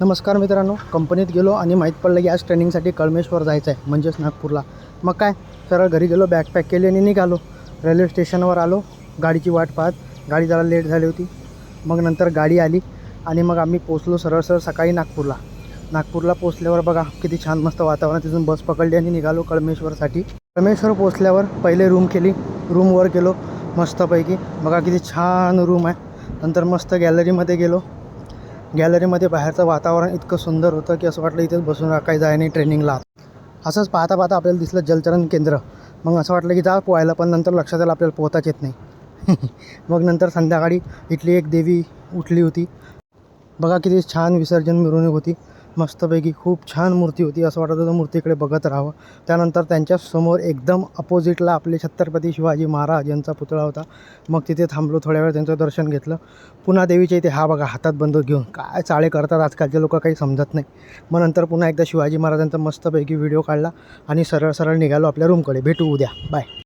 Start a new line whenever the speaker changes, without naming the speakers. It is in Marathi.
नमस्कार मित्रांनो, कंपनीत गेलो आणि माहीत पडलं की आज ट्रेनिंगसाठी कळमेश्वर जायचं आहे, म्हणजेच नागपूरला. मग काय, सरळ घरी गेलो, बॅग पॅक केली आणि निघालो. रेल्वे स्टेशनवर आलो, गाडीची वाट पाहत. गाडी जरा लेट झाली होती. मग नंतर गाडी आली आणि मग आम्ही पोचलो सरळ सकाळी नागपूरला पोचल्यावर बघा किती छान मस्त वातावरण. तिथून बस पकडली आणि निघालो कळमेश्वरसाठी. कळमेश्वर पोचल्यावर पहिले रूम केली, रूमवर गेलो मस्तपैकी. बघा किती छान रूम आहे. नंतर मस्त गॅलरीमध्ये गेलो. गॅलरीमध्ये बाहेरचं वातावरण इतकं सुंदर होतं की असं वाटलं इथेच बसून राखायचं आहे आणि ट्रेनिंगला. असंच पाहता आपल्याला दिसलं जलतरण केंद्र. मग असं वाटलं की जा पोहायला, पण नंतर लक्षात आलं आपल्याला पोहताच येत नाही. मग नंतर संध्याकाळी इथली एक देवी उठली होती. बघा किती छान विसर्जन मिरवणूक होती. मस्तपैकी खूप छान मूर्ती होती. असं वाटत होतं मूर्तीकडे बघत राहावं. त्यानंतर त्यांच्यासमोर एकदम अपोजिटला आपले छत्रपती शिवाजी महाराज यांचा पुतळा होता. मग तिथे थांबलो, थोड्या वेळ त्यांचं दर्शन घेतलं. पुन्हा देवीच्या इथे हा बघा हातात बंदूक घेऊन काय चाळे करतात आजकालचे लोक, काही समजत नाही. मग नंतर पुन्हा एकदा शिवाजी महाराजांचा मस्तपैकी व्हिडिओ काढला आणि सरळ निघालो आपल्या रूमकडे. भेटू उद्या, बाय.